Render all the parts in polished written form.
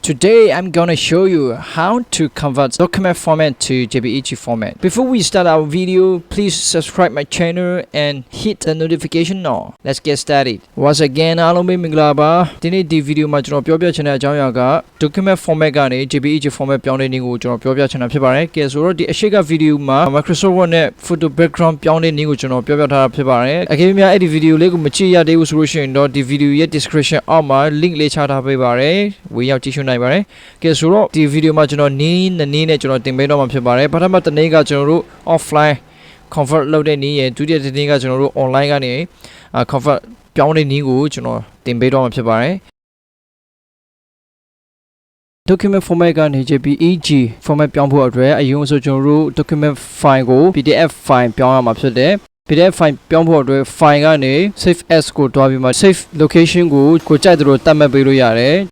Today I'm gonna show you how to convert document format to JPEG format. Before we start our video, please subscribe my channel and hit the notification bell. Let's get started. Once again, အားလုံးပဲမင်္ဂလာပါ။ဒီနေ့ဒီ video မှာကျွန်တော်ပြောပြချင်တဲ့အကြောင်းအရာက document format ကနေ JPEG format ပြောင်းတဲ့နည်းကိုကျွန်တော်ပြောပြချင်တာဖြစ်ပါတယ်။ကဲဆိုတော့ဒီအရှိက video မှာ Microsoft Word နဲ့ photo background ပြောင်းတဲ့နည်းကိုကျွန်တော်ပြောပြထားတာဖြစ်ပါတယ်။အကယ်၍များအဲ့ဒီ video လေးကိုမကြည့်ရသေးဘူးဆိုလို့ရှိရင်တော့ဒီ video ရဲ့ description အောက်မှာ link လေးချထားပေးပါတယ်။ဝင်ရောက်ကြည့်ရှုနိုင်ပါတယ်။ကဲဆိုတော့ဒီ video မှာကျွန်တော်နည်းနဲ့ကျွန်တော်တင်ပေးတော့မှာဖြစ်ပါတယ်။ပထမတစ်နေ့ကကျွန်တော်တို့ offline convert လုပ်တဲ့နည်းရဲ့ဒုတိယတစ်နေ့ကကျွန်တော်တို့ online ကနေ convert ပြောင်းတဲ့နည်းကိုကျွန်တော်တင်ပေးတော့မှာဖြစ်ပါတယ်။ document format ကနေ JPEG format ပြောင်းဖို့အတွက်အရင်ဆုံးကျွန်တော်တို့ document file ကို PDF file ပြောင်းရမှာဖြစ်တယ်။ PDF file ပြောင်းဖို့အတွက် file ကနေ save as ကိုတွားပြီးမှ save location ကိုကြိုက်သလိုသတ်မှတ်ပေးလို့ရတယ်။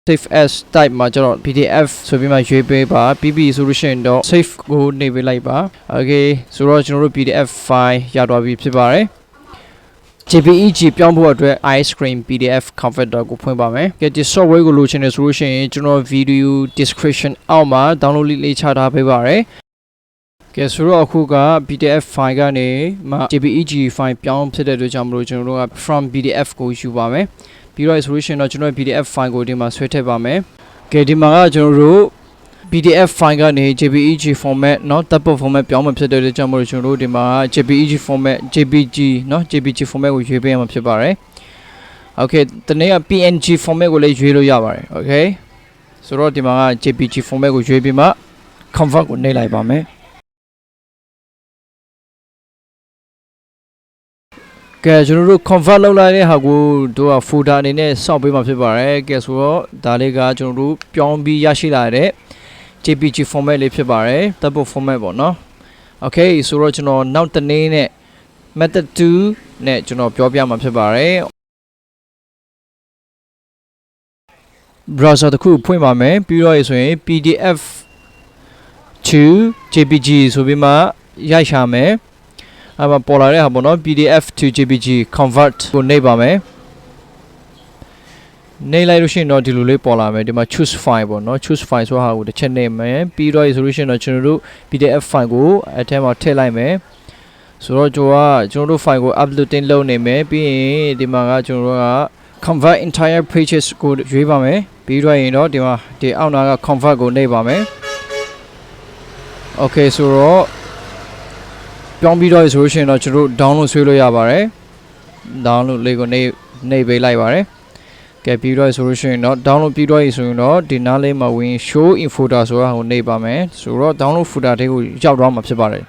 save as type မှာကျတော့ PDF ဆိုပြီးမှရွေးပေးပါပြီးပြီဆိုလို့ရှိရင်တော့ save ကိုနှိပ်ပေးလိုက်ပါ okay ဆိုတော့ကျွန်တော်တို့ PDF file ရသွားပြီဖြစ်ပါတယ်JPEG ပြောင်းဖို့အတွက် ice cream PDF converter ကိုဖွင့်ပါမယ်။ကဲဒီ software ကိုလိုချင်တယ်ဆိုလို့ရှိရင်ကျွန်တော် video description အောက်မှာ download လေးချထားပေးပါရယ်။ကဲဆိုတော့အခုက PDF file ကနေမှ JPEG file ပြောင်းဖြစ်တဲ့အတွက်ကြောင့်မလို့ကျွန်တော်တို့က from PDF ကိုယူပါမယ်။ပြီးတော့ solution တော့ကျွန်တော် PDF file ကိုဒီမှာဆွဲထည့်ပါမယ်။ကဲဒီမှာကကျွန်တော်တို့ PDF file ကနေ JPEG format เนาะ double format ပြောင်းမှာဖြစ်တဲ့အတွက်ကြောင့်မလို့ကျွန်တော်တို့ဒီမှာ JPEG format JPG เนาะ JPG format ကိုရွေးပေးရမှာဖြစ်ပါတယ်။ Okay တနေ့က PNG format ကိုလည်းရွေးလို့ရပါတယ်။ Okay ဆိုတော့ဒီမှာက JPG format ကိုရွေးပြီးမှ convert ကိုနှိပ်လိုက်ပါမယ်။ကဲကျွန်တော်တို့ convert လုပ်လိုက်တဲ့ဟာကိုတို့က folder အနေနဲ့စောင့်ပေးမှာဖြစ်ပါတယ်။ကဲဆိုတော့ဒါလေးကကျွန်တော်တို့ပြောင်းပြီးရရှိလာတဲ့ JPG format လေးဖြစ်ပါတယ် double format ပေါ့နော် Okay ဆိုတော့ကျွန်တော်နောက်တစ်နေ့နဲ့ method 2နဲ့ကျွန်တော်ပြောပြမှာဖြစ်ပါတယ် browser တစ်ခုဖွင့်ပါမယ်ပြီးတော့ဆိုရင် PDF to JPG ဆိုပြီးမှရိုက်ရှာမယ်အဲ့မှာပေါ်လာတဲ့ဟာပေါ့နော် PDF to JPG convert ကိုနှိပ်ပါမယ်နှိပ်လိုက်လို့ရှိရင်တော့ဒီလိုလေးပေါ်လာမယ်ဒီမှာ choose file ပေါ့နော် choose file ဆိုတာကိုတစ်ချက်နှိပ်မယ်ပြီးတော့ solution တော့ကျွန်တော်တို့ PDF file ကိုအထဲမှာထည့်လိုက်မယ်ဆိုတော့ကျွန်တော်တို့ file ကို uploading လုပ်နေမယ်ပြီးရင်ဒီမှာကကျွန်တော်တို့က convert entire pages ကိုရွေးပါမယ်ပြီးတော့ရင်တော့ဒီမှာဒီအောက်နာက convert ကိုနှိပ်ပါမယ် Okay ဆိုတော့ပြောင်းပြီးတော့ solution တော့ကျွန်တော်တို့ download ဆွဲလို့ရပါတယ် download လေးကိုနှိပ်ပေးလိုက်ပါတယ်ကဲပြီးတော့ solution တော့ download ပြီးတော့ဆိုရင်တော့ဒီနားလေးမှာဝင် show in folder ဆိုတာကိုနှိပ်ပါမယ်ဆိုတော့ download folder တွေကိုရောက်သွားမှာဖြစ်ပါတယ်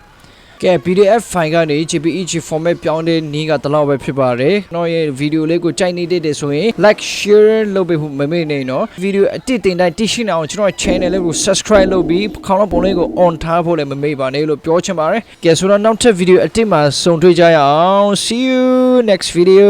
ကဲ PDF file ကနေ JPEG format ပြောင်းတဲ့နည်းကတလောက်ပဲဖြစ်ပါတယ်ကျွန်တော်ရဲ့ video လေးကိုကြိုက်နေတဲ့ဆိုရင် like share လုပ်ပေးဖို့မမေ့နဲ့နော် video အတိတ်တင်တိုင်းသိရှိနေအောင်ကျွန်တော် channel လေးကို subscribe လုပ်ပြီးခေါင်းလုံးပုံလေးကို on ထားဖို့လည်းမမေ့ပါနဲ့လို့ပြောချင်ပါတယ်ကဲဆိုတော့နောက်ထပ် video အတိတ်မှာဆုံတွေ့ကြရအောင် see you next video